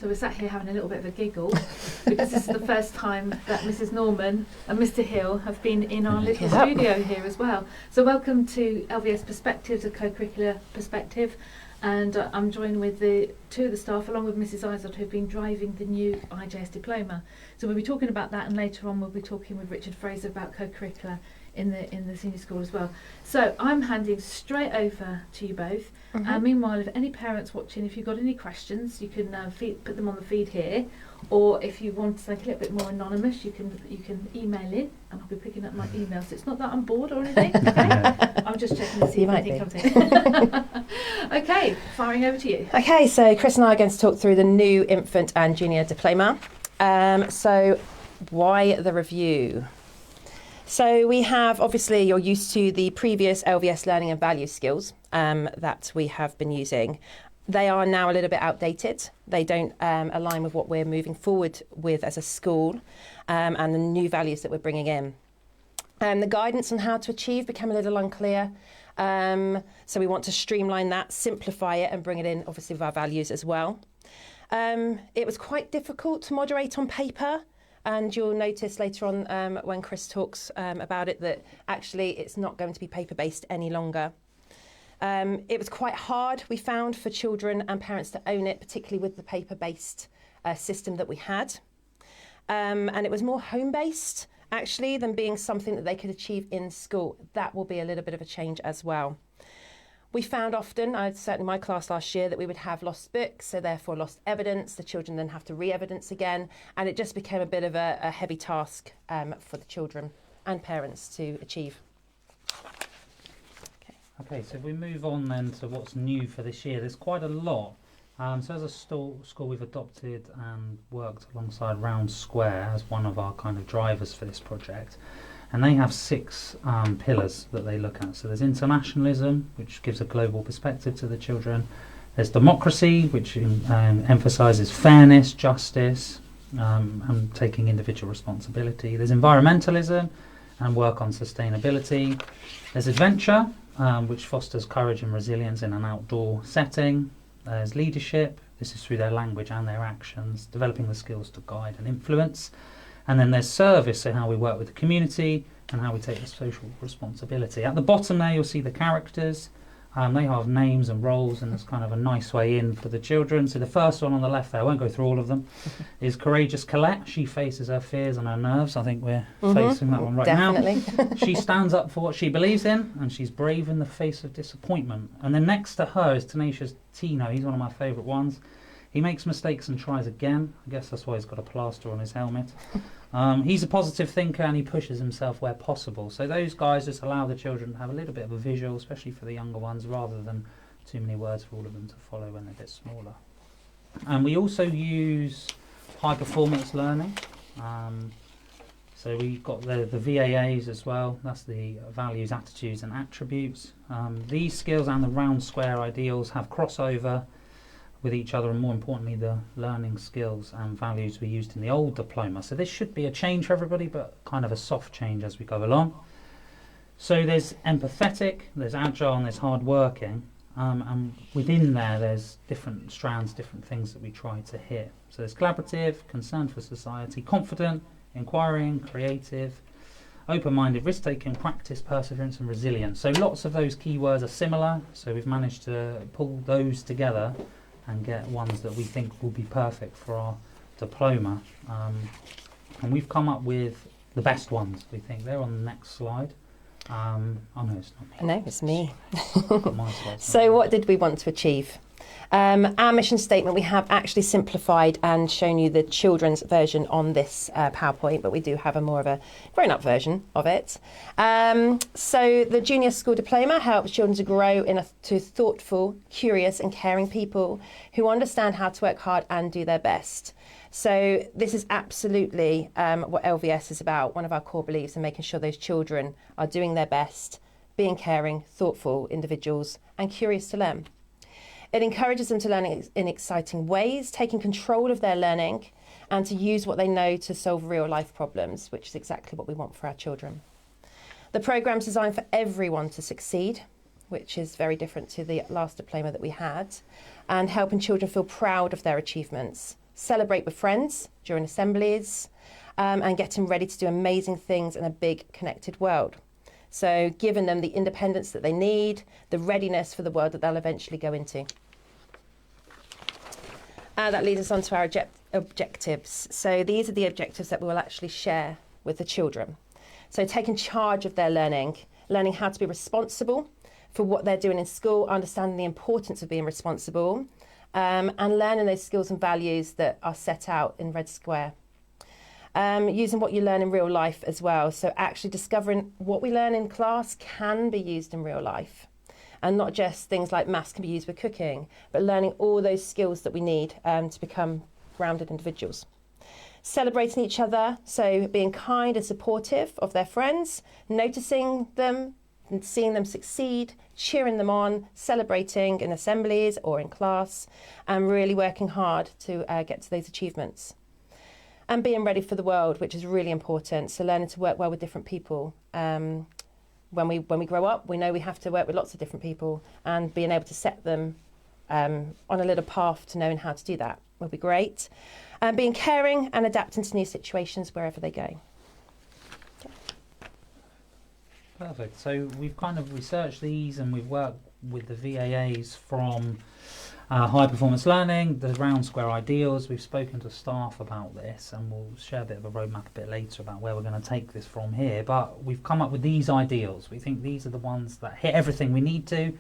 So we're sat here having a little bit of a giggle because this is the first time that Mrs. Norman and Mr. Hill have been in our little studio here as well. So welcome to LVS Perspectives, a co-curricular perspective. And I'm joined with two of the staff, along with Mrs. Izod, who've been driving the new IJS Diploma. So we'll be talking about that, and later on we'll be talking with Richard Fraser about co-curricular in the senior school as well. So I'm handing straight over to you both. And meanwhile, if any parents watching, if you've got any questions, you can put them on the feed here, or if you want to make a little bit more anonymous, you can email in, and I'll be picking up my emails. So it's not that I'm bored or anything. Okay? I'm just checking to see if anything comes in. Okay, firing over to you. Okay, so Chris and I are going to talk through the new infant and junior diploma. So why the review? So we have, obviously, you're used to the previous LVS learning and value skills that we have been using. They are now a little bit outdated. They don't align with what we're moving forward with as a school and the new values that we're bringing in. The guidance on how to achieve became a little unclear. So we want to streamline that, simplify it, and bring it in, obviously, with our values as well. It was quite difficult to moderate on paper. And you'll notice later on when Chris talks about it that actually it's not going to be paper-based any longer. It was quite hard, we found, for children and parents to own it, particularly with the paper-based system that we had. And it was more home-based, actually, than being something that they could achieve in school. That will be a little bit of a change as well. We found often, certainly my class last year, that we would have lost books, so therefore lost evidence. The children then have to re-evidence again, and it just became a bit of a heavy task for the children and parents to achieve. Okay, so if we move on then to what's new for this year, there's quite a lot. So as a school, we've adopted and worked alongside Round Square as one of our kind of drivers for this project. And they have 6 pillars that they look at. So there's internationalism, which gives a global perspective to the children. There's democracy, which emphasises fairness, justice, and taking individual responsibility. There's environmentalism and work on sustainability. There's adventure, which fosters courage and resilience in an outdoor setting. There's leadership. This is through their language and their actions, developing the skills to guide and influence. And then there's service, so how we work with the community and how we take the social responsibility. At the bottom there, you'll see the characters. They have names and roles, and it's kind of a nice way in for the children. So the first one on the left there, I won't go through all of them, is Courageous Colette. She faces her fears and her nerves. I think we're facing that one right now. She stands up for what she believes in, and she's brave in the face of disappointment. And then next to her is Tenacious Tino. He's one of my favourite ones. He makes mistakes and tries again. I guess that's why he's got a plaster on his helmet. He's a positive thinker and he pushes himself where possible. So those guys just allow the children to have a little bit of a visual, especially for the younger ones, rather than too many words for all of them to follow when they're a bit smaller. And we also use high performance learning. So we've got the VAAs as well. That's the values, attitudes and attributes. These skills and the round square ideals have crossover with each other, and more importantly the learning skills and values we used in the old diploma. So this should be a change for everybody, but kind of a soft change as we go along. So there's empathetic, there's agile and there's hard working, and within there's different strands, different things that we try to hit. So there's collaborative, concern for society, confident, inquiring, creative, open-minded, risk-taking, practice, perseverance and resilience. So lots of those keywords are similar, so we've managed to pull those together and get ones that we think will be perfect for our diploma. And we've come up with the best ones, we think. They're on the next slide. Oh no, it's not me. No, it's me. Got my slides. So what did we want to achieve? Our mission statement, we have actually simplified and shown you the children's version on this PowerPoint, but we do have a more of a grown-up version of it. So the Junior School Diploma helps children to grow into thoughtful, curious and caring people who understand how to work hard and do their best. So this is absolutely what LVS is about, one of our core beliefs, in making sure those children are doing their best, being caring, thoughtful individuals and curious to learn. It encourages them to learn in exciting ways, taking control of their learning and to use what they know to solve real life problems, which is exactly what we want for our children. The programme is designed for everyone to succeed, which is very different to the last diploma that we had, and helping children feel proud of their achievements. celebrate with friends during assemblies, and getting ready to do amazing things in a big connected world. So giving them the independence that they need, the readiness for the world that they'll eventually go into. That leads us on to our objectives. So these are the objectives that we will actually share with the children. So taking charge of their learning how to be responsible for what they're doing in school, understanding the importance of being responsible, and learning those skills and values that are set out in Red Square. Using what you learn in real life as well. So actually discovering what we learn in class can be used in real life. And not just things like maths can be used with cooking, but learning all those skills that we need to become grounded individuals. Celebrating each other, so being kind and supportive of their friends, noticing them and seeing them succeed, cheering them on, celebrating in assemblies or in class, and really working hard to get to those achievements. And being ready for the world, which is really important. So learning to work well with different people. When we grow up, we know we have to work with lots of different people, and being able to set them on a little path to knowing how to do that will be great. And being caring and adapting to new situations wherever they go. Perfect. So we've kind of researched these, and we've worked with the VAAs from high performance learning, the round square ideals. We've spoken to staff about this, and we'll share a bit of a roadmap a bit later about where we're going to take this from here. But we've come up with these ideals. We think these are the ones that hit everything we need to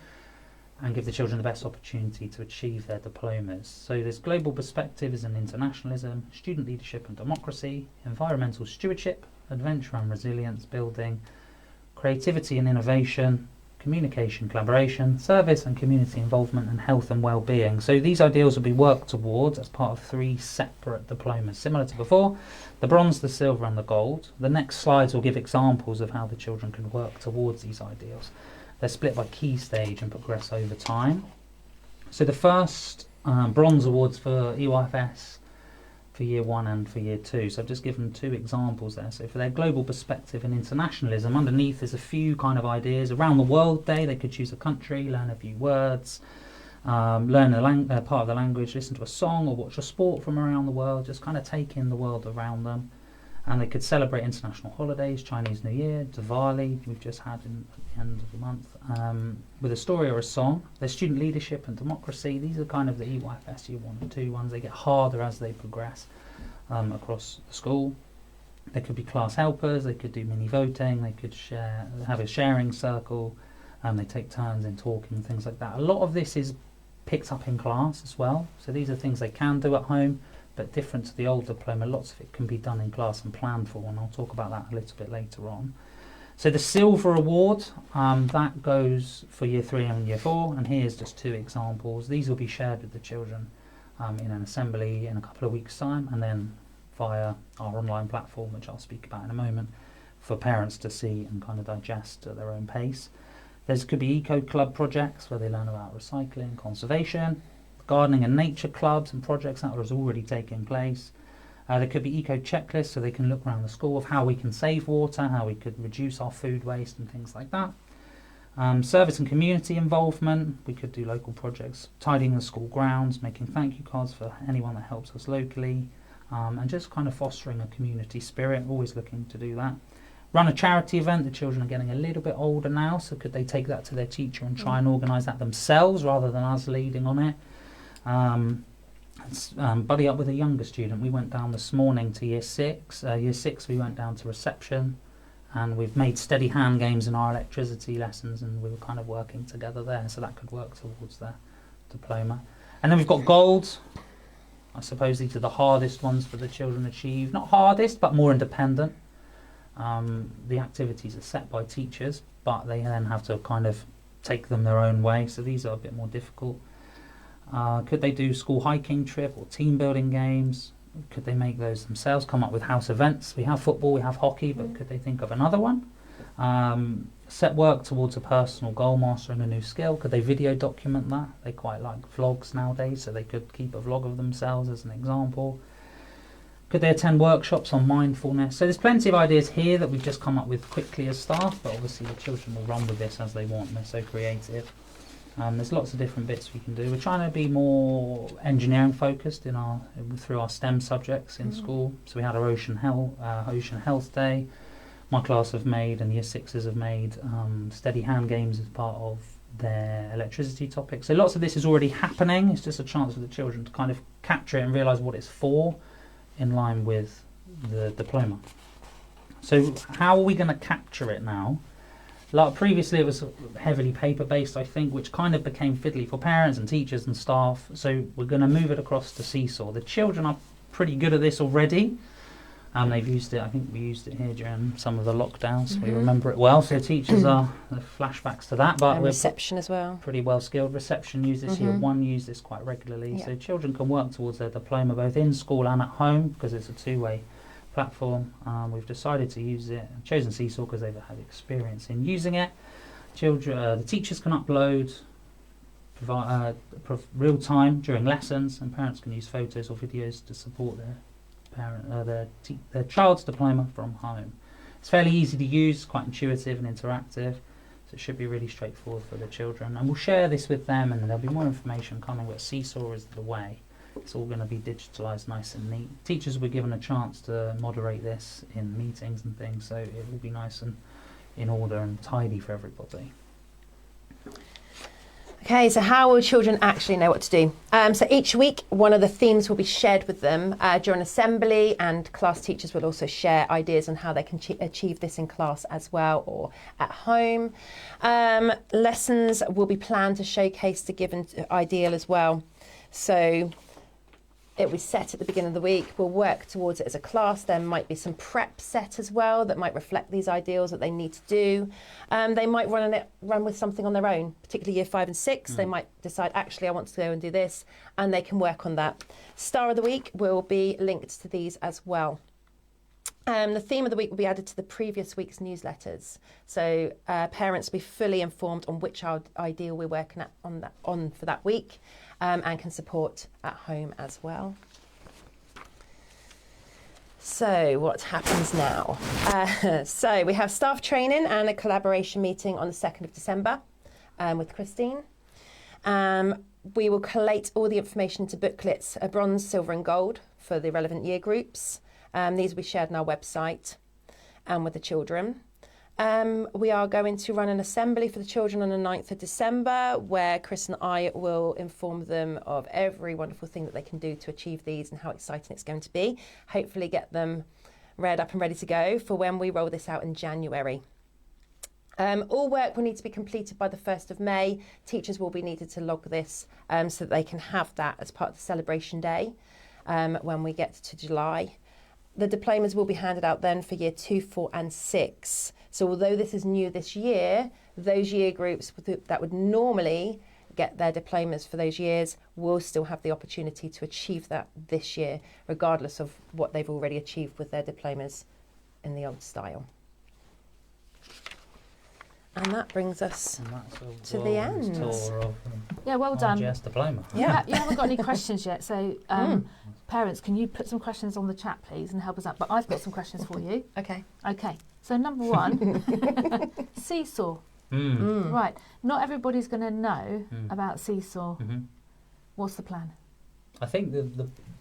and give the children the best opportunity to achieve their diplomas. So there's global perspectives and internationalism, student leadership and democracy, environmental stewardship, adventure and resilience building, creativity and innovation, communication, collaboration, service and community involvement, and health and well-being. So these ideals will be worked towards as part of 3 separate diplomas, similar to before: the bronze, the silver and the gold. The next slides will give examples of how the children can work towards these ideals. They're split by key stage and progress over time. So the first bronze awards for EYFS for year 1 and for year 2. So I've just given 2 examples there. So for their global perspective and internationalism, underneath there's a few kind of ideas. Around the World Day, they could choose a country, learn a few words, learn a part of the language, listen to a song or watch a sport from around the world, just kind of take in the world around them. And they could celebrate international holidays, Chinese New Year, Diwali, we've just had at the end of the month, with a story or a song. There's student leadership and democracy. These are kind of the EYFS year 1 and 2 ones. They get harder as they progress across the school. They could be class helpers, they could do mini voting, they could have a sharing circle, they take turns in talking, things like that. A lot of this is picked up in class as well. So these are things they can do at home, but different to the old diploma. Lots of it can be done in class and planned for, and I'll talk about that a little bit later on. So the silver award, that goes for year 3 and year 4, and here's just 2 examples. These will be shared with the children in an assembly in a couple of weeks' time, and then via our online platform, which I'll speak about in a moment, for parents to see and kind of digest at their own pace. There could be eco club projects where they learn about recycling, conservation, gardening and nature clubs and projects that are already taking place. There could be eco checklists, so they can look around the school of how we can save water, how we could reduce our food waste and things like that. Service and community involvement, we could do local projects, tidying the school grounds, making thank you cards for anyone that helps us locally, and just kind of fostering a community spirit, always looking to do that. Run a charity event. The children are getting a little bit older now, so could they take that to their teacher and try and organise that themselves rather than us leading on it? Buddy up with a younger student. We went down this morning to year 6. Year 6 we went down to reception, and we've made steady hand games in our electricity lessons, and we were kind of working together there, so that could work towards their diploma. And then we've got gold. I suppose these are the hardest ones for the children to achieve. Not hardest, but more independent. The activities are set by teachers, but they then have to kind of take them their own way, so these are a bit more difficult. Could they do school hiking trip or team building games? Could they make those themselves, come up with house events? We have football, we have hockey, but could they think of another one? Set work towards a personal goal, mastering a new skill. Could they video document that? They quite like vlogs nowadays, so they could keep a vlog of themselves as an example. Could they attend workshops on mindfulness? So there's plenty of ideas here that we've just come up with quickly as staff, but obviously the children will run with this as they want, and they're so creative. There's lots of different bits we can do. We're trying to be more engineering focused through our STEM subjects in school. So we had our Ocean Health Day. My class have made, and Year 6s have made, steady hand games as part of their electricity topic. So lots of this is already happening. It's just a chance for the children to kind of capture it and realise what it's for, in line with the diploma. So how are we going to capture it now? Like previously it was heavily paper based, I think, which kind of became fiddly for parents and teachers and staff. So we're going to move it across to Seesaw. The children are pretty good at this already. They've used it, I think we used it here during some of the lockdowns. We remember it well. So teachers are the flashbacks to that. But And reception as well. Pretty well skilled. Reception use this year. One use this quite regularly. Yeah. So children can work towards their diploma both in school and at home, because it's a two-way platform. We've decided to use it, chosen Seesaw because they've had experience in using it. The teachers can upload real time during lessons, and parents can use photos or videos to support their child's diploma from home. It's fairly easy to use, quite intuitive and interactive, so it should be really straightforward for the children. And we'll share this with them, and there'll be more information coming, but Seesaw is the way. It's all going to be digitalised nice and neat. Teachers will be given a chance to moderate this in meetings and things, so it will be nice and in order and tidy for everybody. Okay, so how will children actually know what to do? So each week, one of the themes will be shared with them during assembly, and class teachers will also share ideas on how they can achieve this in class as well, or at home. Lessons will be planned to showcase the given ideal as well. So it will be set at the beginning of the week. We'll work towards it as a class. There might be some prep set as well that might reflect these ideals that they need to do. They might run with something on their own, particularly Year 5 and 6. They might decide, actually, I want to go and do this, and they can work on that. Star of the Week will be linked to these as well. The theme of the week will be added to the previous week's newsletters. So parents will be fully informed on which ideal we're working on for that week. And can support at home as well. So what happens now? So we have staff training and a collaboration meeting on the 2nd of December with Christine. We will collate all the information into booklets, bronze, silver and gold for the relevant year groups. These will be shared on our website and with the children. We are going to run an assembly for the children on the 9th of December, where Chris and I will inform them of every wonderful thing that they can do to achieve these and how exciting it's going to be. Hopefully get them read up and ready to go for when we roll this out in January. All work will need to be completed by the 1st of May. Teachers will be needed to log this so that they can have that as part of the celebration day when we get to July. The diplomas will be handed out then for Year 2, 4 and 6. So although this is new this year, those year groups that would normally get their diplomas for those years will still have the opportunity to achieve that this year, regardless of what they've already achieved with their diplomas in the old style. And that brings us to the end. Tour of Yeah, well done. IJS Diploma. Yeah. You haven't got any questions yet, so parents, can you put some questions on the chat, please, and help us out? But I've got some questions for you. Okay. Okay, so number one, Seesaw. Right, not everybody's going to know about Seesaw. What's the plan? I think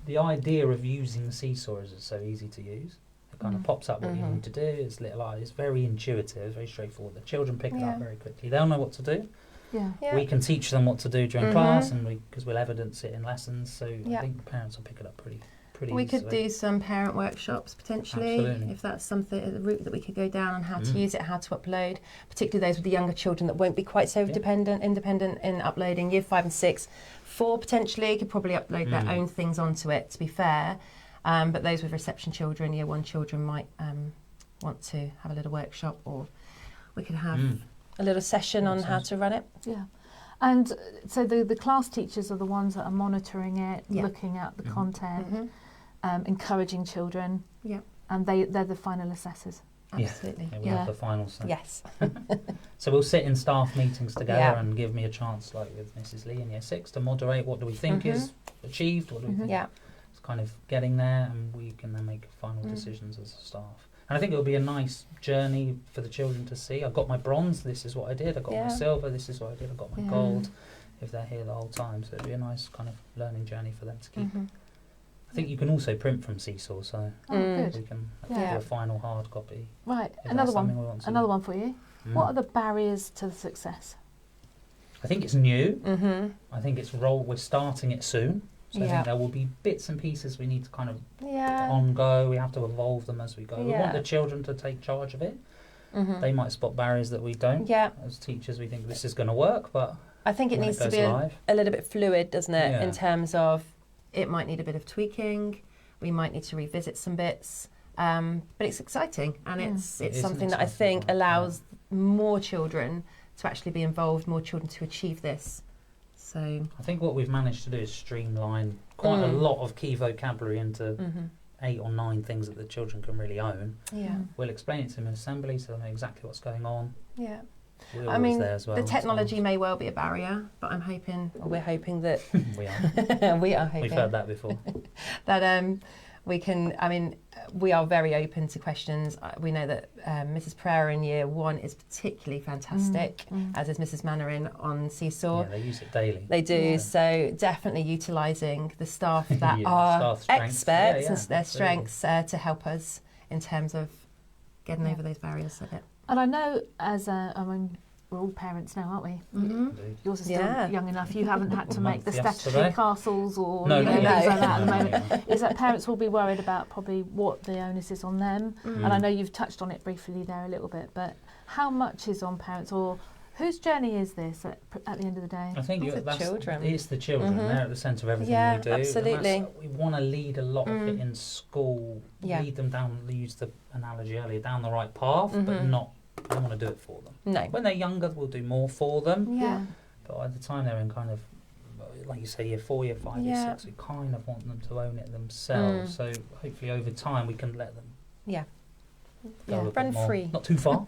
the idea of using Seesaw is it's so easy to use. It kind of pops up what you need to do. It's it's very intuitive, very straightforward. The children pick it up very quickly. They'll know what to do. Yeah. We can teach them what to do during class, and because we'll evidence it in lessons. So I think the parents will pick it up pretty We easily. could do some parent workshops potentially, Absolutely. if that's something, a route that we could go down on how to use it, how to upload, particularly those with the younger children that won't be quite so independent in uploading. Year 5 and 6, 4 potentially could probably upload their own things onto it, to be fair. But those with reception children, Year 1 children might want to have a little workshop, or we could have a little session on how to run it. Yeah. And so the class teachers are the ones that are monitoring it, looking at the content, encouraging children. Yeah. And they're the final assessors. Absolutely. Yeah, we have the final say. Yes. So we'll sit in staff meetings together and give me a chance, like with Mrs. Lee in Year 6, to moderate what do we think is achieved, what do we think is kind of getting there, and we can then make final decisions as a staff. And I think it'll be a nice journey for the children to see. I've got my bronze, this is what I did. I got my silver, this is what I did. I got my gold, if they're here the whole time. So it'll be a nice kind of learning journey for them to keep. I think you can also print from Seesaw, so we can do a final hard copy. Right, another one for you. What are the barriers to the success? I think it's new. I think we're starting it soon. So I think there will be bits and pieces we need to kind of on go. We have to evolve them as we go. We want the children to take charge of it. They might spot barriers that we don't. As teachers, we think this is going to work, but I think it needs to be a little bit fluid, doesn't it? In terms of it might need a bit of tweaking. We might need to revisit some bits. But it's exciting, and it's something that I think allows more children to actually be involved, more children to achieve this. So I think what we've managed to do is streamline quite a lot of key vocabulary into 8 or 9 things that the children can really own. We'll explain it to them in assembly so they know exactly what's going on. I mean, there as well, the technology may well be a barrier, but we're hoping that we are. We are hoping. We've heard that before. That we can. I mean, we are very open to questions. We know that Mrs. Pereira in year 1 is particularly fantastic, as is Mrs. Mannering on Seesaw. Yeah, they use it daily. They do. So definitely utilising the staff that are experts and their strengths to help us in terms of getting over those barriers a bit. And I know, we're all parents now, aren't we? Yours is still young enough. You haven't had to make the statutory castles or things like that at the moment. Is that parents will be worried about probably what the onus is on them. And I know you've touched on it briefly there a little bit, but how much is on parents, or whose journey is this at the end of the day? I think it's the children. It's the children. They're at the centre of everything we do. Absolutely. We want to lead a lot of it in school, lead them down, use the analogy earlier, down the right path, but not. I don't want to do it for them. No. When they're younger, we'll do more for them. But by the time they're in kind of, like you say, year 4, year 5, year 6, we kind of want them to own it themselves. So hopefully over time we can let them run free. Not too far.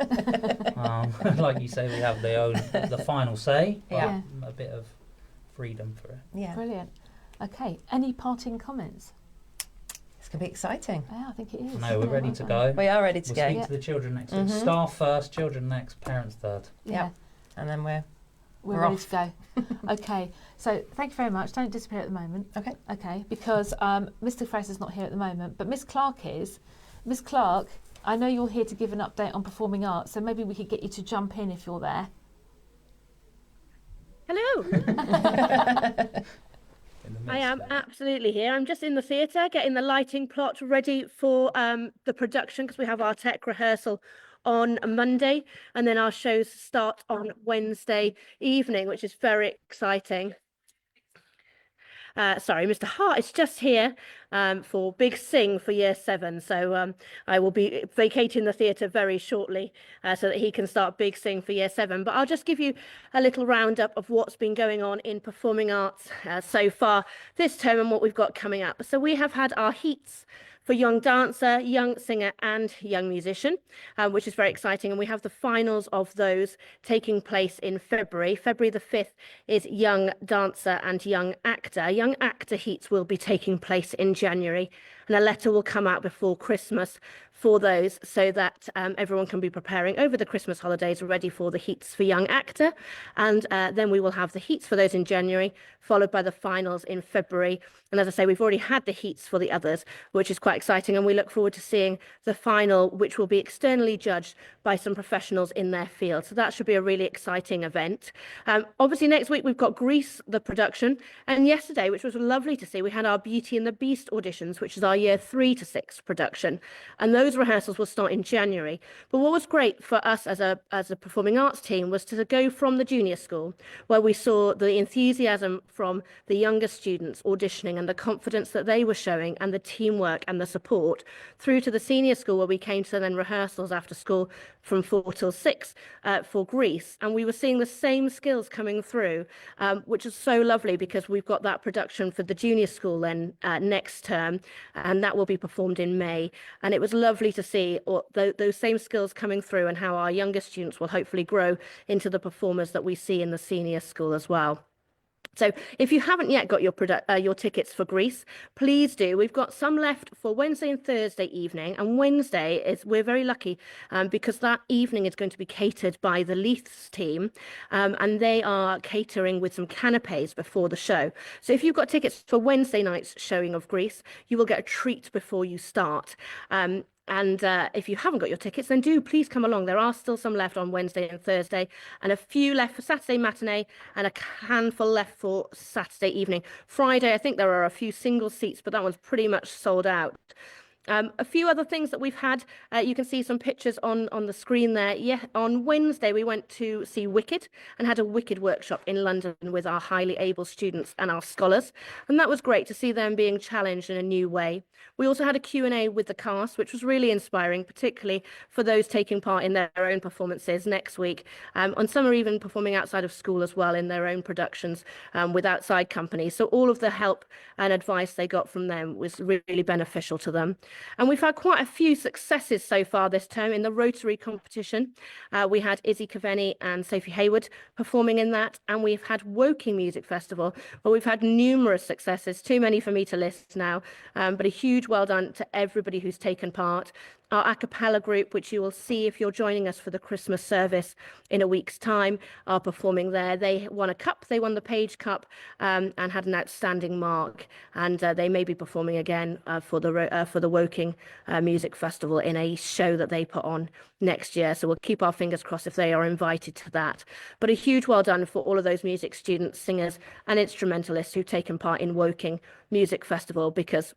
Like you say, we have the final say, but a bit of freedom for it. Yeah. Brilliant. Okay, any parting comments? It's going to be exciting. Yeah, I think it is. No, we're ready to go. We are ready to go. We'll speak to the children next week. Staff first, children next, parents third. Yeah. And then we're ready off. to go. Okay, so thank you very much. Don't disappear at the moment. Okay, because Mr. Fraser's not here at the moment, but Miss Clark is. Miss Clark, I know you're here to give an update on performing arts, so maybe we could get you to jump in if you're there. Hello. I am absolutely here. I'm just in the theatre getting the lighting plot ready for the production, because we have our tech rehearsal on Monday and then our shows start on Wednesday evening, which is very exciting. Sorry, Mr. Hart is just here for Big Sing for year 7. So I will be vacating the theatre very shortly so that he can start Big Sing for year 7. But I'll just give you a little roundup of what's been going on in performing arts so far this term and what we've got coming up. So we have had our heats for young dancer, young singer and young musician, which is very exciting. And we have the finals of those taking place in February. February the 5th is young dancer and young actor. Young actor heats will be taking place in January, and a letter will come out before Christmas for those, so that everyone can be preparing over the Christmas holidays ready for the heats for young actor. And then we will have the heats for those in January, followed by the finals in February. And as I say, we've already had the heats for the others, which is quite exciting. And we look forward to seeing the final, which will be externally judged by some professionals in their field. So that should be a really exciting event. Obviously, next week, we've got Grease, the production. And yesterday, which was lovely to see, we had our Beauty and the Beast auditions, which is our year 3 to 6 production. And those rehearsals will start in January. But what was great for us as a performing arts team was to go from the junior school, where we saw the enthusiasm from the younger students auditioning and the confidence that they were showing and the teamwork and the support, through to the senior school, where we came to then rehearsals after school from 4 till 6 for Grease. And we were seeing the same skills coming through, which is so lovely, because we've got that production for the junior school then next term, and that will be performed in May. And it was lovely to see those same skills coming through, and how our younger students will hopefully grow into the performers that we see in the senior school as well. So if you haven't yet got your tickets for Greece, please do. We've got some left for Wednesday and Thursday evening, and we're very lucky because that evening is going to be catered by the Leiths team, and they are catering with some canapes before the show. So if you've got tickets for Wednesday night's showing of Greece, you will get a treat before you start. And if you haven't got your tickets, then do please come along. There are still some left on Wednesday and Thursday, and a few left for Saturday matinee, and a handful left for Saturday evening. Friday, I think there are a few single seats, but that one's pretty much sold out. A few other things that we've had, you can see some pictures on the screen there. Yeah, on Wednesday we went to see Wicked and had a Wicked workshop in London with our highly able students and our scholars, and that was great to see them being challenged in a new way. We also had a Q&A with the cast, which was really inspiring, particularly for those taking part in their own performances next week. And some are even performing outside of school as well in their own productions with outside companies. So all of the help and advice they got from them was really beneficial to them. And we've had quite a few successes so far this term in the Rotary competition. We had Izzy Caveni and Sophie Hayward performing in that, and we've had Woking Music Festival, where we've had numerous successes, too many for me to list now, but a huge well done to everybody who's taken part. Our a cappella group, which you will see if you're joining us for the Christmas service in a week's time, are performing there. They won a cup, they won the Page Cup, and had an outstanding mark. And they may be performing again for the Woking Music Festival in a show that they put on next year. So we'll keep our fingers crossed if they are invited to that. But a huge well done for all of those music students, singers, and instrumentalists who've taken part in Woking Music Festival, because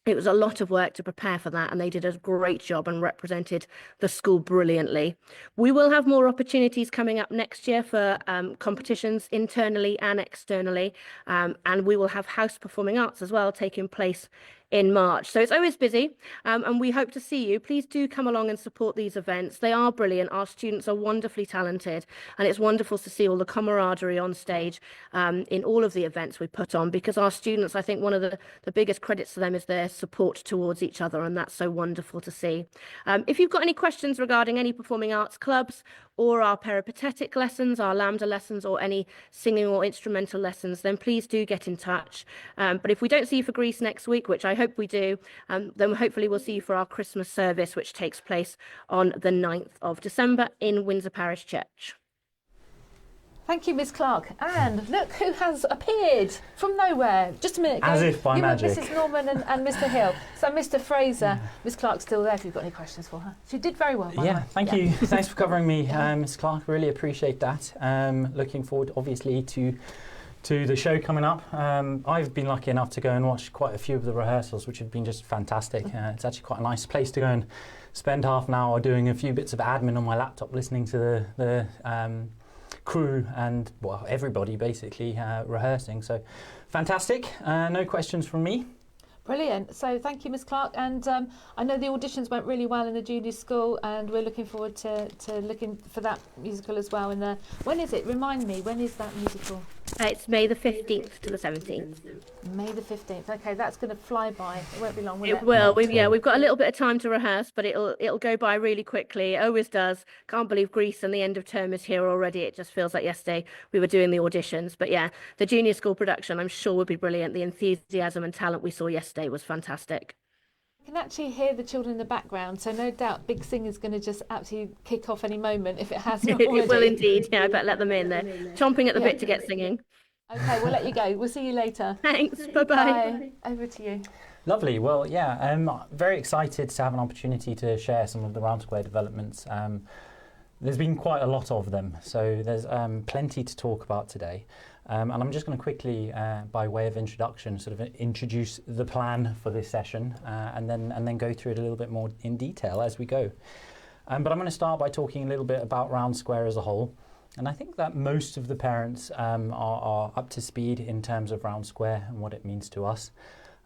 it was a lot of work to prepare for that, and they did a great job and represented the school brilliantly. We will have more opportunities coming up next year for competitions internally and externally, and we will have House Performing Arts as well taking place in March. So it's always busy, and we hope to see you. Please do come along and support these events. They are brilliant. Our students are wonderfully talented, and it's wonderful to see all the camaraderie on stage in all of the events we put on, because our students, I think one of the biggest credits to them is their support towards each other, and that's so wonderful to see. If you've got any questions regarding any performing arts clubs or our peripatetic lessons, our lambda lessons, or any singing or instrumental lessons, then please do get in touch. But if we don't see you for Greece next week, which I hope we do, then hopefully we'll see you for our Christmas service, which takes place on the 9th of December in Windsor Parish Church. Thank you, Miss Clark. And look who has appeared from nowhere just a minute ago. As if by magic. You were Mrs. Norman and Mr. Hill. So Mr. Fraser, Miss Clark's still there if you've got any questions for her. She did very well, by the way. Thank you. Thanks for covering me, Miss Clark. Really appreciate that. Looking forward, obviously, to the show coming up. I've been lucky enough to go and watch quite a few of the rehearsals, which have been just fantastic. It's actually quite a nice place to go and spend half an hour doing a few bits of admin on my laptop, listening to the crew and, well, everybody basically rehearsing. So fantastic. No questions from me. Brilliant. So thank you, Miss Clark. And I know the auditions went really well in the junior school, and we're looking forward to looking for that musical as well. And when is it? Remind me, when is that musical? It's May the 15th to the 17th. May the 15th. Okay, that's going to fly by. It won't be long, will it? It will. We've got a little bit of time to rehearse, but it'll go by really quickly. It always does. Can't believe Greece and the end of term is here already. It just feels like yesterday we were doing the auditions. But yeah, the junior school production, I'm sure, would be brilliant. The enthusiasm and talent we saw yesterday was fantastic. I can actually hear the children in the background, so no doubt Big Sing is going to just absolutely kick off any moment if it hasn't already. It will indeed. Yeah, I better let them in. They're chomping at the bit to get singing. Okay, we'll let you go. We'll see you later. Thanks. Bye-bye. Bye. Over to you. Lovely. Well, yeah, I'm very excited to have an opportunity to share some of the Round Square developments. There's been quite a lot of them, so there's plenty to talk about today. And I'm just going to quickly, by way of introduction, sort of introduce the plan for this session, and then go through it a little bit more in detail as we go. But I'm going to start by talking a little bit about Round Square as a whole. And I think that most of the parents are up to speed in terms of Round Square and what it means to us.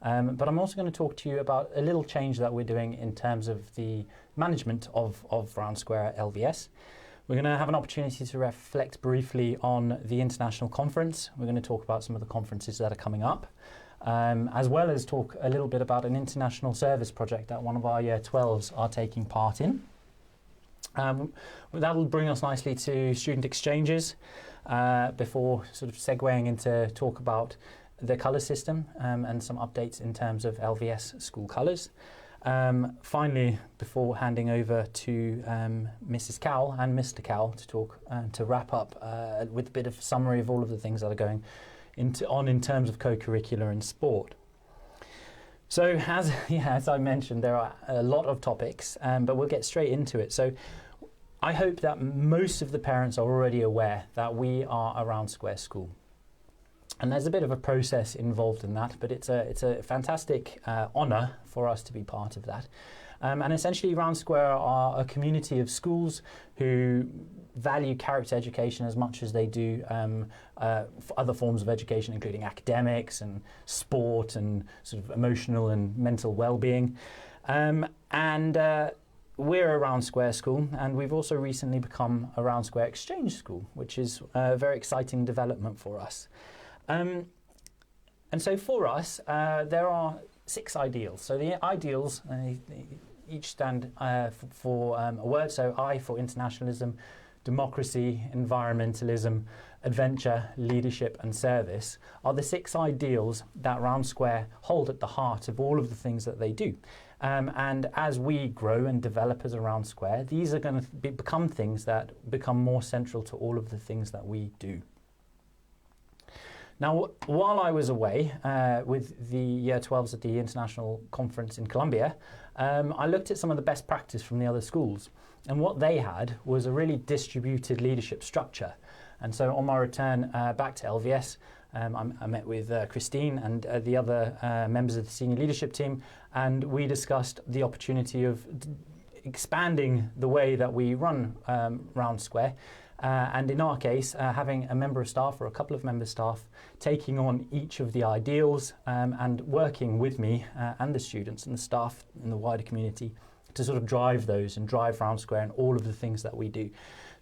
But I'm also going to talk to you about a little change that we're doing in terms of the management of Round Square at LVS. We're going to have an opportunity to reflect briefly on the international conference. We're going to talk about some of the conferences that are coming up, as well as talk a little bit about an international service project that one of our Year 12s are taking part in. That'll bring us nicely to student exchanges before sort of segueing into talk about the colour system and some updates in terms of LVS school colours. Finally, before handing over to Mrs. Cowell and Mr. Cowell to talk to wrap up with a bit of summary of all of the things that are going on in terms of co-curricular and sport. So as I mentioned, there are a lot of topics, but we'll get straight into it. So I hope that most of the parents are already aware that we are a Round Square school. And there's a bit of a process involved in that, but it's a fantastic honour for us to be part of that. And essentially, Round Square are a community of schools who value character education as much as they do other forms of education, including academics and sport and sort of emotional and mental well-being. We're a Round Square school, and we've also recently become a Round Square exchange school, which is a very exciting development for us. And so for us, there are 6 ideals. So the ideals each stand for a word. So I for internationalism, democracy, environmentalism, adventure, leadership and service are the 6 ideals that Round Square hold at the heart of all of the things that they do. And as we grow and develop as a Round Square, these are going to become things that become more central to all of the things that we do. Now, while I was away with the Year 12s at the International Conference in Colombia, I looked at some of the best practice from the other schools. And what they had was a really distributed leadership structure. And so on my return back to LVS, I met with Christine and the other members of the senior leadership team, and we discussed the opportunity of expanding the way that we run Round Square. And in our case, having a member of staff or a couple of member staff taking on each of the ideals and working with me and the students and the staff in the wider community to sort of drive those and drive Round Square and all of the things that we do.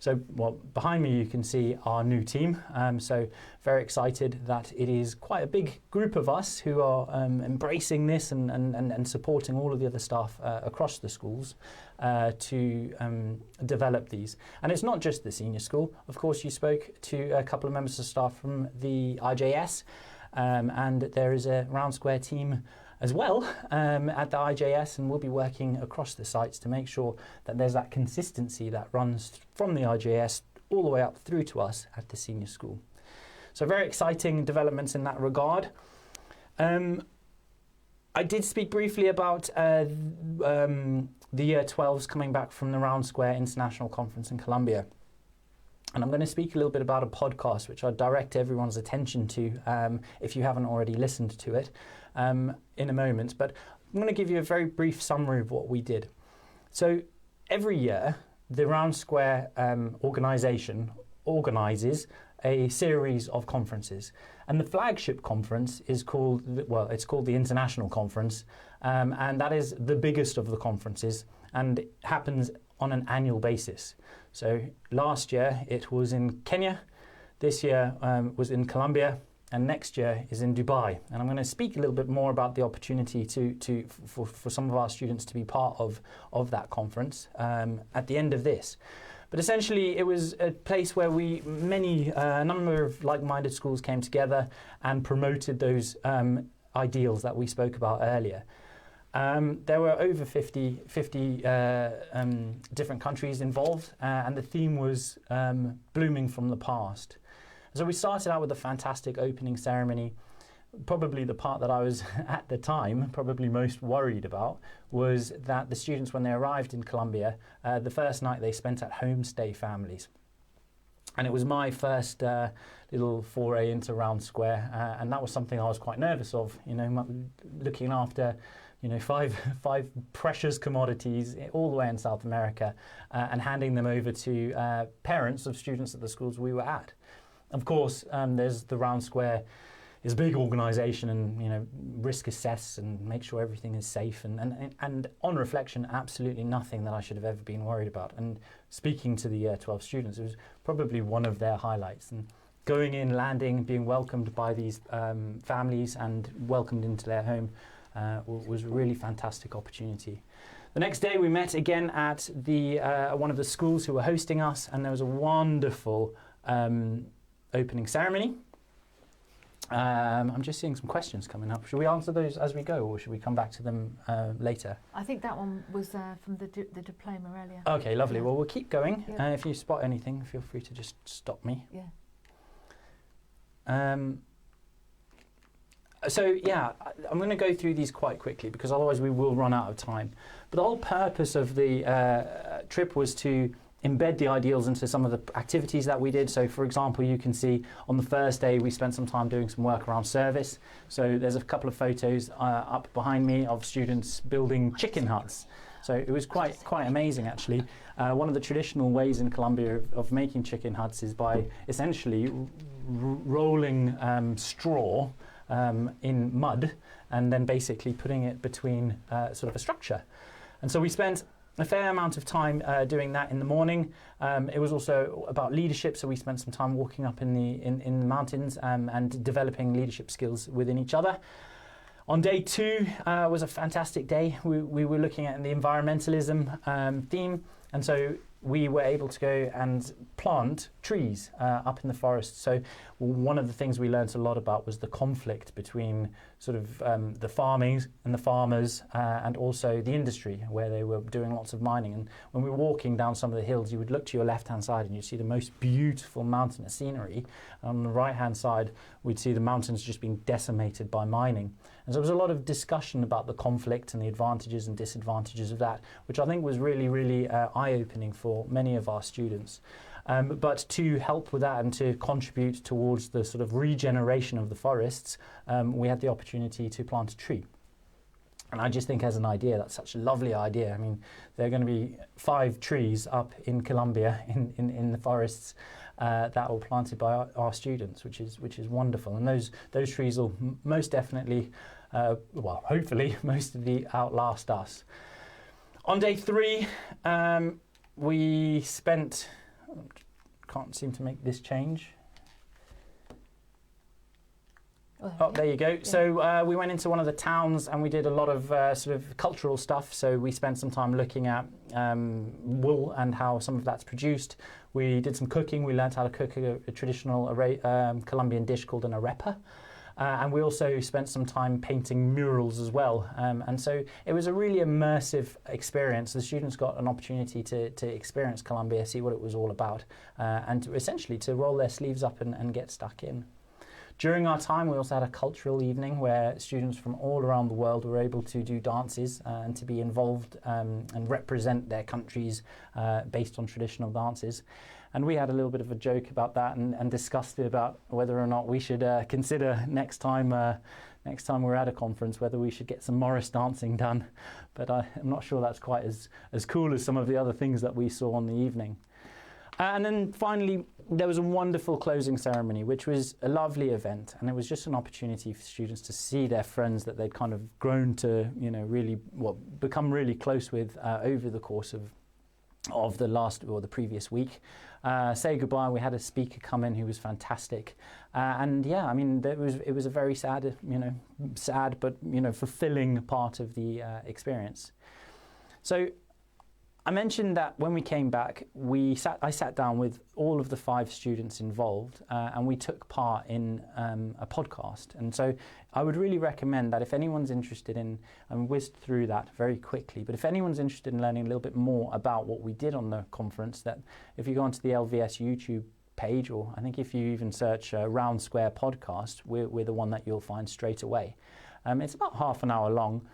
So behind me you can see our new team. So very excited that it is quite a big group of us who are embracing this and supporting all of the other staff across the schools to develop these. And it's not just the senior school. Of course, you spoke to a couple of members of staff from the IJS, and there is a Round Square team as well at the IJS, and we'll be working across the sites to make sure that there's that consistency that runs from the IJS all the way up through to us at the senior school. So very exciting developments in that regard. I did speak briefly about the Year 12s coming back from the Round Square International Conference in Colombia. And I'm going to speak a little bit about a podcast which I direct everyone's attention to if you haven't already listened to it in a moment. But I'm going to give you a very brief summary of what we did. So every year, the Round Square organisation organises a series of conferences. And the flagship conference is called, it's called the International Conference. And that is the biggest of the conferences and it happens on an annual basis. So last year it was in Kenya, this year was in Colombia, and next year is in Dubai. And I'm going to speak a little bit more about the opportunity for some of our students to be part of that conference at the end of this. But essentially, it was a place where a number of like-minded schools came together and promoted those ideals that we spoke about earlier. There were over 50 different countries involved, and the theme was blooming from the past. So we started out with a fantastic opening ceremony. Probably the part that I was at the time probably most worried about was that the students, when they arrived in Colombia, the first night they spent at homestay families. And it was my first little foray into Round Square, and that was something I was quite nervous of, looking after five precious commodities all the way in South America and handing them over to parents of students at the schools we were at. Of course, there's the Round Square is a big organisation and risk assess and make sure everything is safe and on reflection, absolutely nothing that I should have ever been worried about. And speaking to the Year 12 students, it was probably one of their highlights. And going in, landing, being welcomed by these families and welcomed into their home was a really fantastic opportunity. The next day we met again at the one of the schools who were hosting us, and there was a wonderful opening ceremony. I'm just seeing some questions coming up. Should we answer those as we go, or should we come back to them later? I think that one was from the diploma earlier. Okay, lovely. Yeah. Well, we'll keep going. Yeah. If you spot anything, feel free to just stop me. Yeah. So yeah, I'm going to go through these quite quickly because otherwise we will run out of time. But the whole purpose of the trip was to embed the ideals into some of the activities that we did. So for example, you can see on the first day we spent some time doing some work around service. So there's a couple of photos up behind me of students building chicken huts. So it was quite amazing actually. One of the traditional ways in Colombia of making chicken huts is by essentially rolling straw in mud and then basically putting it between sort of a structure. And so we spent a fair amount of time doing that in the morning. It was also about leadership, so we spent some time walking up in the mountains and developing leadership skills within each other. On day 2 was a fantastic day. We were looking at the environmentalism theme, and so we were able to go and plant trees up in the forest. So one of the things we learned a lot about was the conflict between sort of the farming and the farmers and also the industry where they were doing lots of mining. And when we were walking down some of the hills, you would look to your left-hand side and you'd see the most beautiful mountainous scenery. On the right-hand side, we'd see the mountains just being decimated by mining. And so there was a lot of discussion about the conflict and the advantages and disadvantages of that, which I think was really, really eye-opening for many of our students. But to help with that and to contribute towards the sort of regeneration of the forests, we had the opportunity to plant a tree. And I just think as an idea, that's such a lovely idea. I mean, there are going to be 5 trees up in Colombia in the forests that were planted by our students, which is wonderful. And those trees will most definitely, well, hopefully, mostly outlast us. On day 3, we spent, can't seem to make this change. Oh, there you go. Yeah. So we went into one of the towns and we did a lot of sort of cultural stuff. So we spent some time looking at wool and how some of that's produced. We did some cooking. We learned how to cook a traditional Colombian dish called an arepa. And we also spent some time painting murals as well. And so it was a really immersive experience. The students got an opportunity to experience Colombia, see what it was all about, and essentially to roll their sleeves up and get stuck in. During our time, we also had a cultural evening where students from all around the world were able to do dances and to be involved and represent their countries based on traditional dances. And we had a little bit of a joke about that and discussed it about whether or not we should consider next time we're at a conference, whether we should get some Morris dancing done. But I'm not sure that's quite as cool as some of the other things that we saw on the evening. And then finally, there was a wonderful closing ceremony, which was a lovely event. And it was just an opportunity for students to see their friends that they'd kind of grown to, really, become really close with over the course of the last or the previous week. Say goodbye. We had a speaker come in who was fantastic. And yeah, I mean, it was a very sad, but, fulfilling part of the experience. So I mentioned that when we came back, I sat down with all of the 5 students involved and we took part in a podcast. And so I would really recommend that if anyone's interested in, and whizzed through that very quickly, but if anyone's interested in learning a little bit more about what we did on the conference, that if you go onto the LVS YouTube page, or I think if you even search Round Square Podcast, we're the one that you'll find straight away. It's about half an hour long.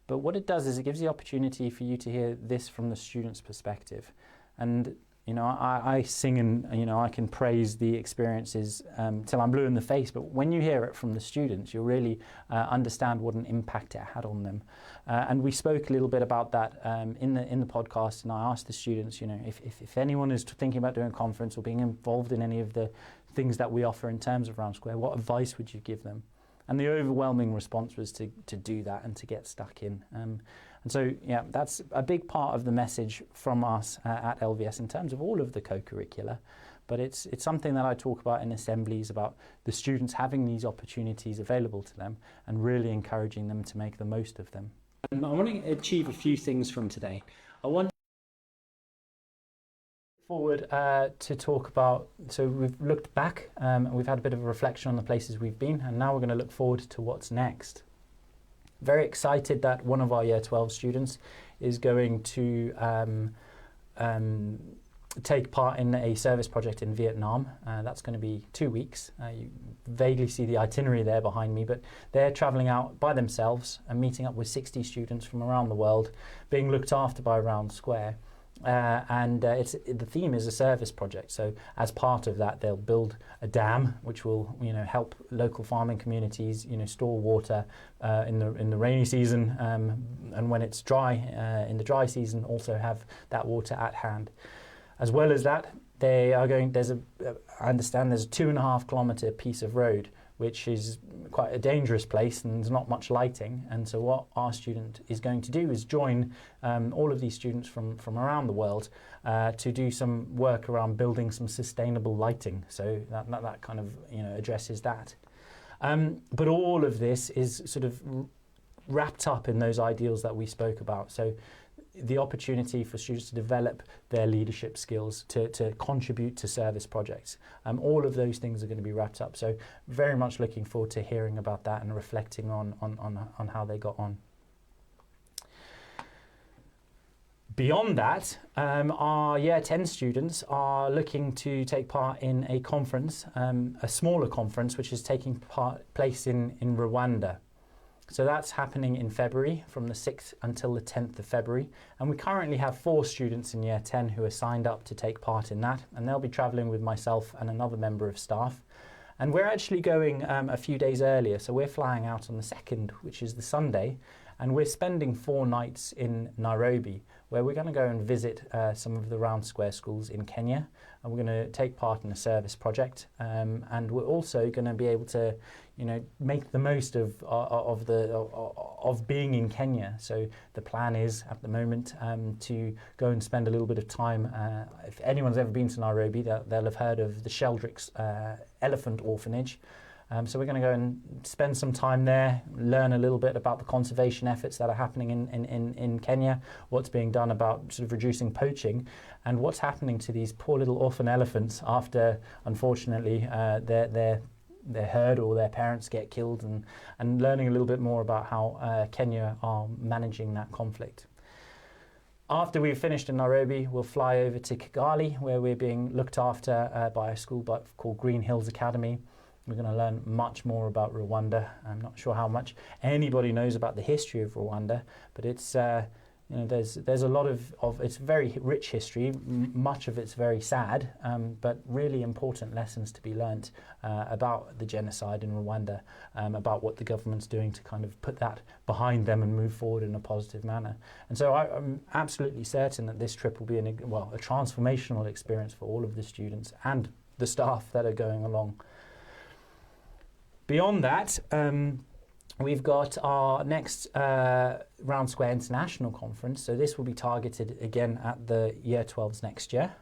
But what it does is it gives the opportunity for you to hear this from the student's perspective. And, I sing and, I can praise the experiences till I'm blue in the face. But when you hear it from the students, you'll really understand what an impact it had on them. And we spoke a little bit about that in the podcast. And I asked the students, if anyone is thinking about doing a conference or being involved in any of the things that we offer in terms of Round Square, what advice would you give them? And the overwhelming response was to do that and to get stuck in. And so, yeah, that's a big part of the message from us at LVS in terms of all of the co-curricular. But it's something that I talk about in assemblies, about the students having these opportunities available to them and really encouraging them to make the most of them. I want to achieve a few things from today. I want forward to talk about, so we've looked back and we've had a bit of a reflection on the places we've been, and now we're going to look forward to what's next. Very excited that one of our Year 12 students is going to take part in a service project in Vietnam. That's going to be 2 weeks. You vaguely see the itinerary there behind me, but they're travelling out by themselves and meeting up with 60 students from around the world, being looked after by Round Square. The theme is a service project. So as part of that, they'll build a dam, which will, help local farming communities, store water in the rainy season, and when it's dry, in the dry season, also have that water at hand. As well as that, they are going. I understand there's a 2.5 kilometre piece of road, which is quite a dangerous place and there's not much lighting. And so what our student is going to do is join all of these students from around the world to do some work around building some sustainable lighting. So that kind of addresses that. But all of this is sort of wrapped up in those ideals that we spoke about. So the opportunity for students to develop their leadership skills, to contribute to service projects. All of those things are going to be wrapped up. So very much looking forward to hearing about that and reflecting on how they got on. Beyond that, our Year 10 students are looking to take part in a conference, a smaller conference, which is taking place in Rwanda. So that's happening in February, from the 6th until the 10th of February. And we currently have 4 students in Year 10 who are signed up to take part in that. And they'll be travelling with myself and another member of staff. And we're actually going a few days earlier. So we're flying out on the 2nd, which is the Sunday. And we're spending 4 nights in Nairobi, where we're going to go and visit some of the Round Square schools in Kenya. And we're going to take part in a service project. And we're also going to be able to, make the most of being in Kenya. So the plan is at the moment to go and spend a little bit of time. If anyone's ever been to Nairobi, they'll have heard of the Sheldrick's Elephant Orphanage. So we're going to go and spend some time there, learn a little bit about the conservation efforts that are happening in Kenya, what's being done about sort of reducing poaching, and what's happening to these poor little orphan elephants after, unfortunately, their herd or their parents get killed, and learning a little bit more about how Kenya are managing that conflict. After we've finished in Nairobi, we'll fly over to Kigali, where we're being looked after by a school called Green Hills Academy. We're going to learn much more about Rwanda. I'm not sure how much anybody knows about the history of Rwanda, but it's there's a lot of it's very rich history. Much of it's very sad, but really important lessons to be learnt about the genocide in Rwanda, about what the government's doing to kind of put that behind them and move forward in a positive manner. And so I'm absolutely certain that this trip will be a transformational experience for all of the students and the staff that are going along. Beyond that, we've got our next Round Square International Conference. So this will be targeted again at the Year 12s next year.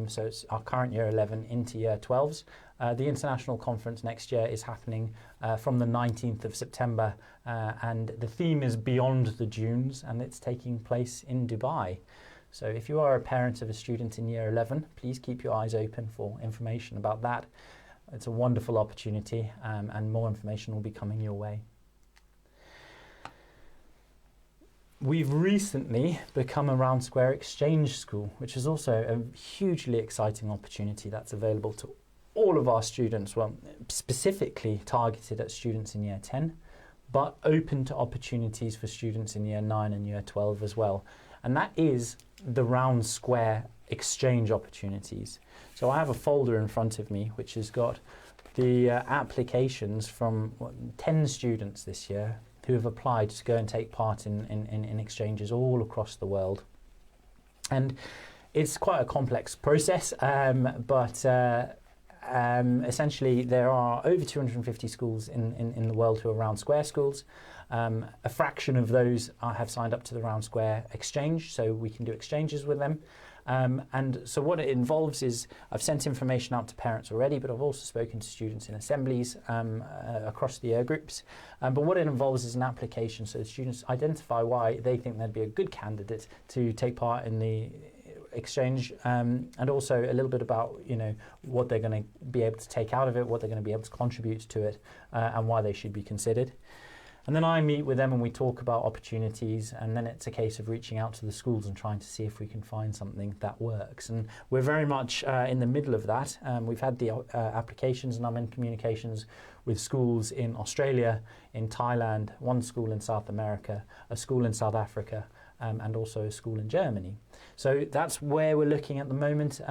So it's our current Year 11 into Year 12s. The International Conference next year is happening from the 19th of September. And the theme is Beyond the Dunes, and it's taking place in Dubai. So if you are a parent of a student in Year 11, please keep your eyes open for information about that. It's a wonderful opportunity, and more information will be coming your way. We've recently become a Round Square Exchange School, which is also a hugely exciting opportunity that's available to all of our students, well, specifically targeted at students in Year 10, but open to opportunities for students in Year 9 and Year 12 as well. And that is the Round Square Exchange opportunities. So I have a folder in front of me which has got the applications from 10 students this year who have applied to go and take part in exchanges all across the world. And it's quite a complex process, but essentially there are over 250 schools in the world who are Round Square schools. A fraction of those have signed up to the Round Square Exchange, so we can do exchanges with them. And so what it involves is, I've sent information out to parents already, but I've also spoken to students in assemblies across the year groups. But what it involves is an application, so the students identify why they think they'd be a good candidate to take part in the exchange, and also a little bit about, you know, what they're going to be able to take out of it, what they're going to be able to contribute to it, and why they should be considered. And then I meet with them and we talk about opportunities, and then it's a case of reaching out to the schools and trying to see if we can find something that works. And we're very much in the middle of that. We've had the applications, and I'm in communications with schools in Australia, in Thailand, one school in South America, a school in South Africa, and also a school in Germany. So that's where we're looking at the moment. So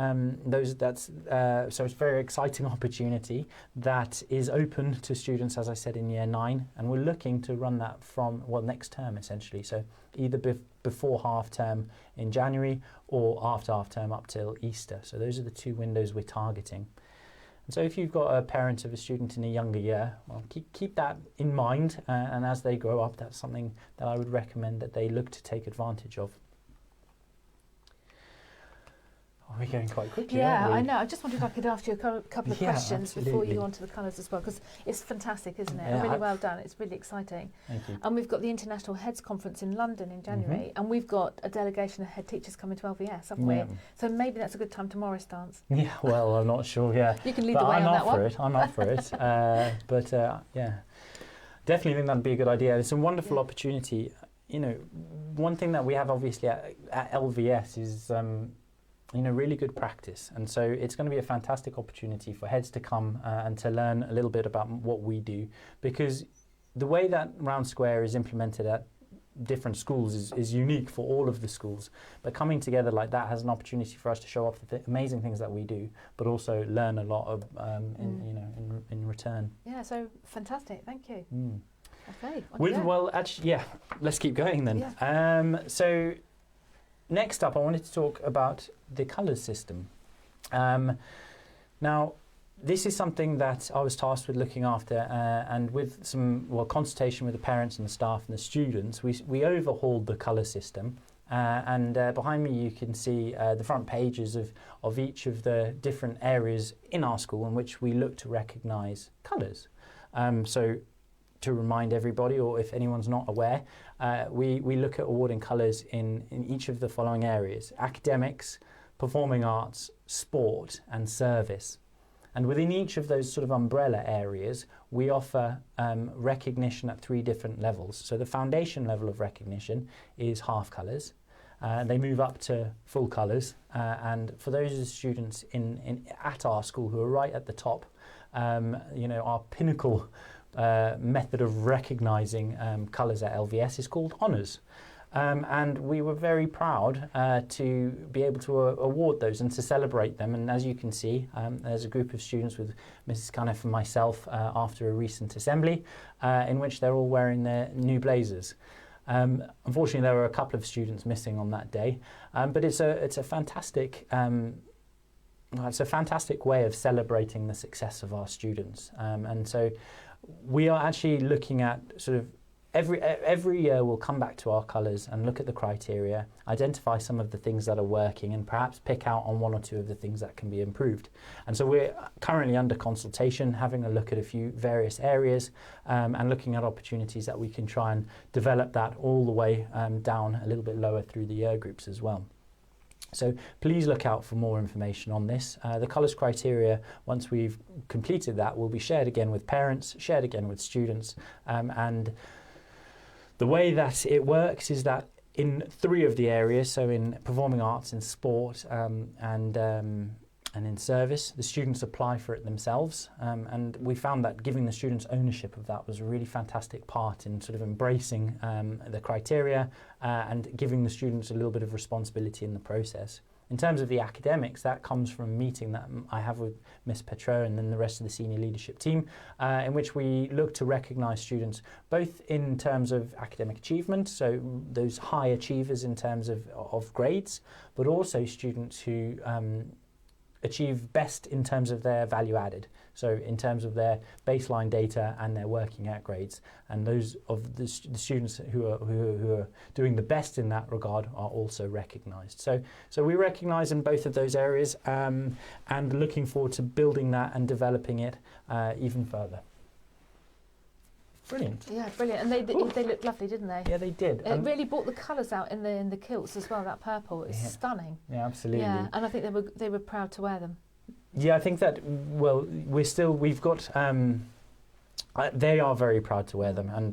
it's a very exciting opportunity that is open to students, as I said, in year 9, and we're looking to run that from, well, next term essentially. So either before half term in January or after half term up till Easter. So those are the 2 windows we're targeting. And so if you've got a parent of a student in a younger year, well, keep that in mind, and as they grow up, that's something that I would recommend that they look to take advantage of. Are we going quite quickly? Yeah, I know. I just wondered if I could ask you a couple of questions absolutely. before you go on to the colours as well, because it's fantastic, isn't it? Yeah, Really well done. It's really exciting. Thank you. And we've got the International Heads Conference in London in January, and we've got a delegation of head teachers coming to LVS, haven't we? So maybe that's a good time to Morris dance. Yeah, well, I'm not sure, yeah. You can lead But the way I'm on up that one. for it. I'm up for it. Yeah, definitely think that'd be a good idea. It's a wonderful opportunity. You know, one thing that we have obviously at LVS is you know, really good practice, and so it's going to be a fantastic opportunity for heads to come and to learn a little bit about what we do, because the way that Round Square is implemented at different schools is unique for all of the schools, but coming together like that has an opportunity for us to show off the amazing things that we do, but also learn a lot of in return. Yeah, so fantastic. Thank you. Okay. Well, actually, yeah, let's keep going then. Yeah. So next up, I wanted to talk about the colours system. Now, this is something that I was tasked with looking after, and with some consultation with the parents and the staff and the students, we overhauled the colour system. And behind me you can see the front pages of each of the different areas in our school in which we look to recognise colours. So to remind everybody, or if anyone's not aware, we look at awarding colours in each of the following areas: academics, performing arts, sport and service. And within each of those sort of umbrella areas, we offer recognition at 3 different levels. So the foundation level of recognition is half colours. They move up to full colours. And for those students at our school who are right at the top, you know, our pinnacle method of recognising colours at LVS is called honours. And we were very proud to be able to award those and to celebrate them. And as you can see, there's a group of students with Mrs. Cunniffe and myself after a recent assembly in which they're all wearing their new blazers. Unfortunately, there were a couple of students missing on that day, but it's a fantastic way of celebrating the success of our students. And so we are actually looking at sort of every year we'll come back to our colours and look at the criteria, identify some of the things that are working, and perhaps pick out on 1 or 2 of the things that can be improved. And so we're currently under consultation, having a look at a few various areas, and looking at opportunities that we can try and develop that all the way down a little bit lower through the year groups as well. So please look out for more information on this. The colours criteria, once we've completed that, will be shared again with parents, shared again with students, and the way that it works is that in 3 of the areas, so in performing arts, in sport, and in service, the students apply for it themselves. And we found that giving the students ownership of that was a really fantastic part in sort of embracing the criteria and giving the students a little bit of responsibility in the process. In terms of the academics, that comes from a meeting that I have with Miss Petro and then the rest of the senior leadership team, in which we look to recognise students both in terms of academic achievement, so those high achievers in terms of grades, but also students who achieve best in terms of their value added. So in terms of their baseline data and their working out grades, and those of the students who are doing the best in that regard are also recognised. So we recognise in both of those areas, and looking forward to building that and developing it even further. Brilliant. Yeah, brilliant. And they looked lovely, didn't they? Yeah, they did. It really brought the colours out in the kilts as well. That purple, it's stunning. Yeah, absolutely. Yeah, and I think they were proud to wear them. Yeah, I think that, well, we've got, they are very proud to wear them, and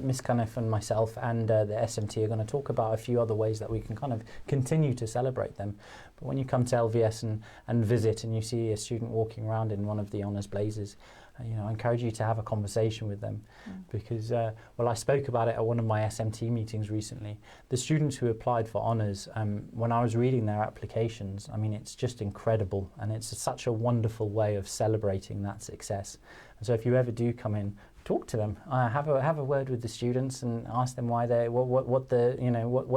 Miss Cunniffe and myself and the SMT are going to talk about a few other ways that we can kind of continue to celebrate them. But when you come to LVS and visit and you see a student walking around in one of the honours blazers, I encourage you to have a conversation with them, because, I spoke about it at one of my SMT meetings recently. The students who applied for honours, when I was reading their applications, I mean, it's just incredible, and it's such a wonderful way of celebrating that success. And so if you ever do come in, talk to them, have a word with the students and ask them why what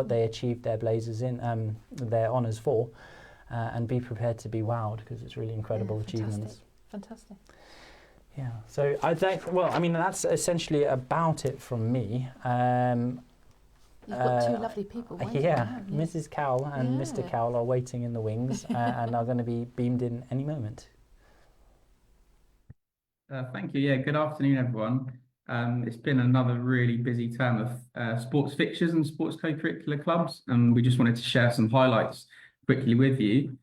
they achieved their blazers in, their honours for, and be prepared to be wowed, because it's really incredible achievements. Fantastic. Yeah, so I think, that's essentially about it from me. You've got two lovely people. Mrs. Cowell and Mr. Cowell are waiting in the wings and are going to be beamed in any moment. Thank you. Yeah, good afternoon, everyone. It's been another really busy term of sports fixtures and sports co-curricular clubs, and we just wanted to share some highlights quickly with you.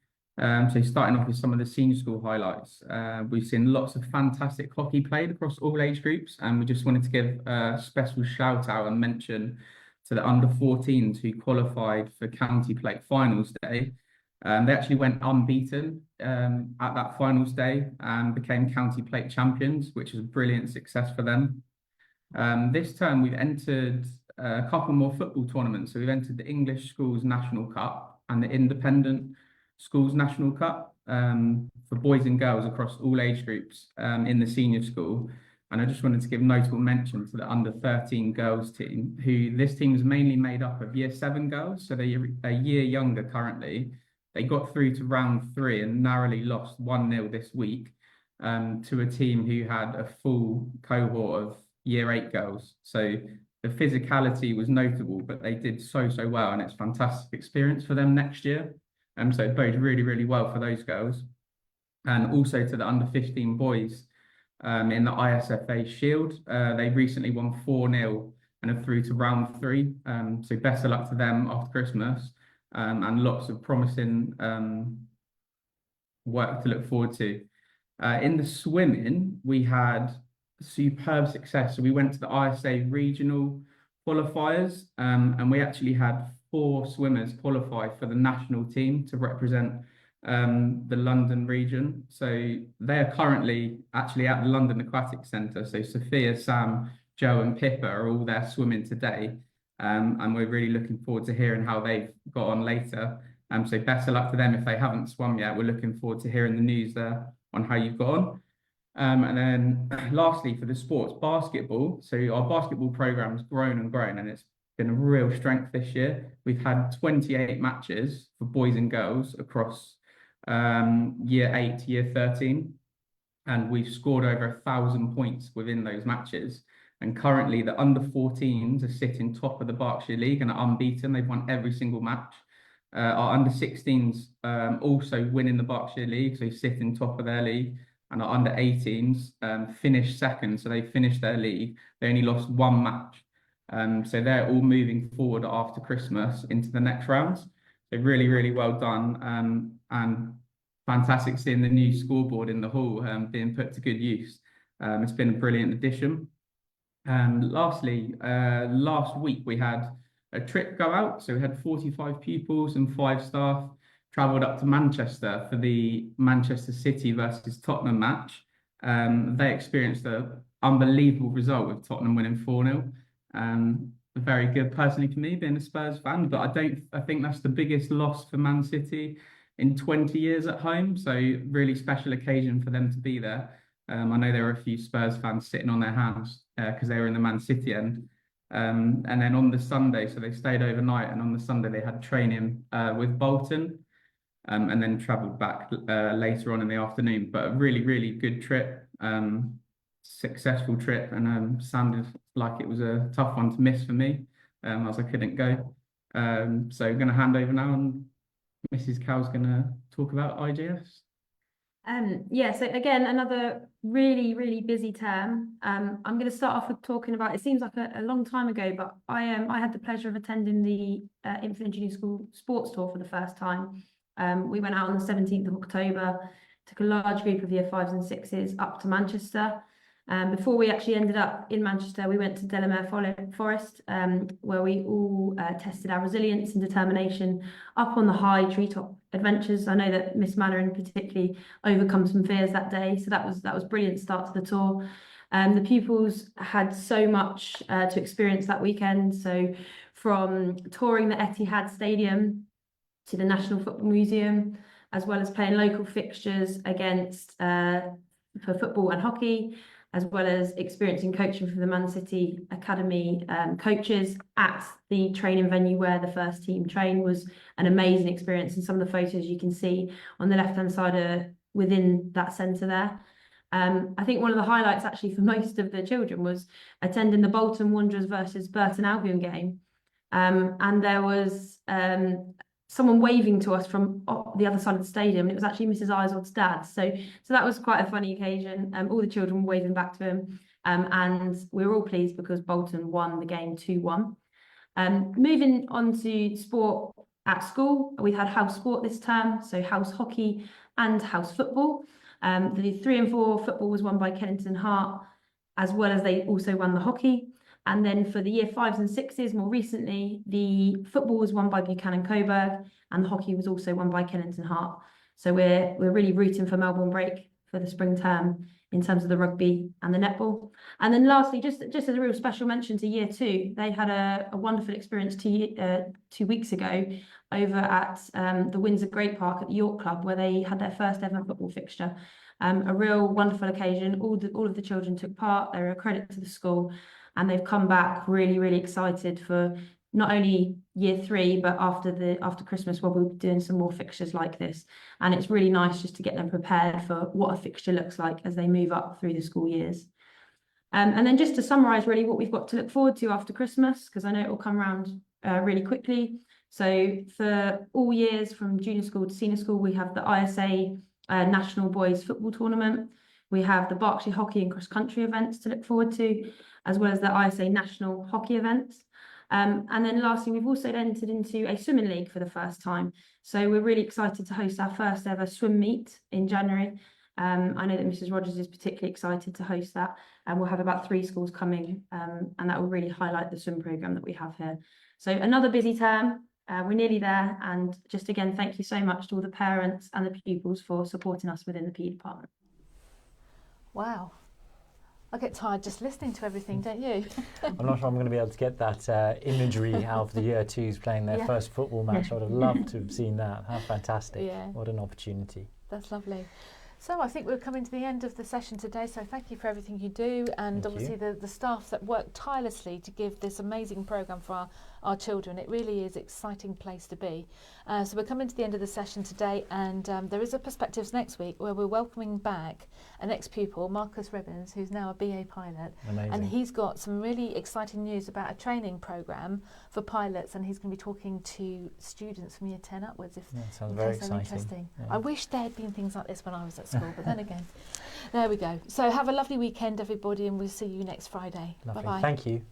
So starting off with some of the senior school highlights, we've seen lots of fantastic hockey played across all age groups, and we just wanted to give a special shout out and mention to the under-14s who qualified for County Plate Finals Day. They actually went unbeaten at that finals day and became County Plate champions, which is a brilliant success for them. This term we've entered a couple more football tournaments. So we've entered the English Schools National Cup and the Independent Schools National Cup for boys and girls across all age groups in the senior school. And I just wanted to give notable mention to the under-13 girls team, who this team is mainly made up of Year 7 girls, so they're a year younger currently. They got through to round 3 and narrowly lost 1-0 this week to a team who had a full cohort of Year 8 girls. So the physicality was notable, but they did so well, and it's a fantastic experience for them next year. So it bodes really, really well for those girls. And also to the under-15 boys in the ISFA Shield. They recently won 4-0 and are through to round 3. So best of luck to them after Christmas, and lots of promising work to look forward to. In the swimming, we had superb success. So we went to the ISA regional qualifiers, and we actually had 4 swimmers qualify for the national team to represent the London region. So they're currently actually at the London Aquatic Centre. So Sophia, Sam, Joe and Pippa are all there swimming today. And we're really looking forward to hearing how they've got on later. So best of luck to them if they haven't swum yet. We're looking forward to hearing the news there on how you've got on. And then lastly, for the sports, basketball. So our basketball programme has grown and grown, and it's been a real strength this year. We've had 28 matches for boys and girls across Year 8, Year 13, and we've scored over 1,000 points within those matches. And currently the under-14s are sitting top of the Berkshire League and are unbeaten. They've won every single match. Our under-16s also winning the Berkshire League, so sitting top of their league. And our under-18s finished second, so they finished their league. They only lost 1 match. So they're all moving forward after Christmas into the next rounds. So really, really well done, and fantastic seeing the new scoreboard in the hall being put to good use. It's been a brilliant addition. Lastly, last week we had a trip go out. So we had 45 pupils and 5 staff travelled up to Manchester for the Manchester City versus Tottenham match. They experienced an unbelievable result with Tottenham winning 4-0. Very good personally for me, being a Spurs fan, but I think that's the biggest loss for Man City in 20 years at home. So really special occasion for them to be there. I know there were a few Spurs fans sitting on their hands because they were in the Man City end. And then on the Sunday, so they stayed overnight, and on the Sunday they had training with Bolton. and then travelled back later on in the afternoon. But a really, really good trip, successful trip, and sounded like it was a tough one to miss for me, as I couldn't go. So I'm going to hand over now, and Mrs. Cow's going to talk about IJS. Yeah, so again, another really, really busy term. I'm going to start off with talking about, it seems like a long time ago, but I had the pleasure of attending the Infant and Junior School sports tour for the first time. We went out on the 17th of October, took a large group of year 5s and 6s up to Manchester. Before we actually ended up in Manchester, we went to Delamere Forest, where we all tested our resilience and determination up on the high treetop adventures. I know that Miss Mannering particularly overcome some fears that day, so that was brilliant start to the tour. The pupils had so much to experience that weekend. So from touring the Etihad Stadium to the National Football Museum, as well as playing local fixtures against for football and hockey, as well as experiencing coaching for the Man City Academy coaches at the training venue where the first team trained, was an amazing experience. And some of the photos you can see on the left-hand side are within that centre there. I think one of the highlights actually for most of the children was attending the Bolton Wanderers versus Burton Albion game. And there was someone waving to us from the other side of the stadium, and it was actually Mrs. Izod's dad. So that was quite a funny occasion. All the children were waving back to him, and we were all pleased because Bolton won the game 2-1. Moving on to sport at school, we had house sport this term, so house hockey and house football. The 3 and 4 football was won by Kennington Hart, as well as they also won the hockey. And then for the year 5s and 6s, more recently, the football was won by Buchanan Coburg, and the hockey was also won by Kennington Hart. So we're really rooting for Melbourne Break for the spring term in terms of the rugby and the netball. And then lastly, just as a real special mention to year 2, they had a wonderful experience 2 weeks ago over at the Windsor Great Park at the York Club, where they had their first ever football fixture. A real wonderful occasion. All of the children took part. They were a credit to the school. And they've come back really, really excited for not only year 3, but after Christmas, where we'll be doing some more fixtures like this. And it's really nice just to get them prepared for what a fixture looks like as they move up through the school years. And then just to summarise really what we've got to look forward to after Christmas, because I know it will come around really quickly. So for all years from junior school to senior school, we have the ISA National Boys Football Tournament. We have the Berkshire Hockey and Cross Country events to look forward to, as well as the ISA National Hockey events. And then lastly, we've also entered into a swimming league for the first time. So we're really excited to host our first ever swim meet in January. I know that Mrs. Rogers is particularly excited to host that, and we'll have about 3 schools coming, and that will really highlight the swim programme that we have here. So another busy term. We're nearly there, and just again, thank you so much to all the parents and the pupils for supporting us within the PE department. Wow. I get tired just listening to everything, don't you? I'm not sure I'm going to be able to get that imagery out of the year 2s playing their first football match. I would have loved to have seen that. How fantastic. Yeah. What an opportunity. That's lovely. So I think we're coming to the end of the session today, so thank you for everything you do, and obviously the staff that work tirelessly to give this amazing programme for our children. It really is an exciting place to be. So we're coming to the end of the session today, and there is a Perspectives next week where we're welcoming back an ex-pupil, Marcus Ribbons, who's now a BA pilot. Amazing. And he's got some really exciting news about a training programme for pilots, and he's going to be talking to students from year 10 upwards. Sounds very exciting. Interesting. Yeah. I wish there had been things like this when I was at school, but then again, there we go. So have a lovely weekend, everybody, and we'll see you next Friday. Lovely. Bye-bye. Thank you.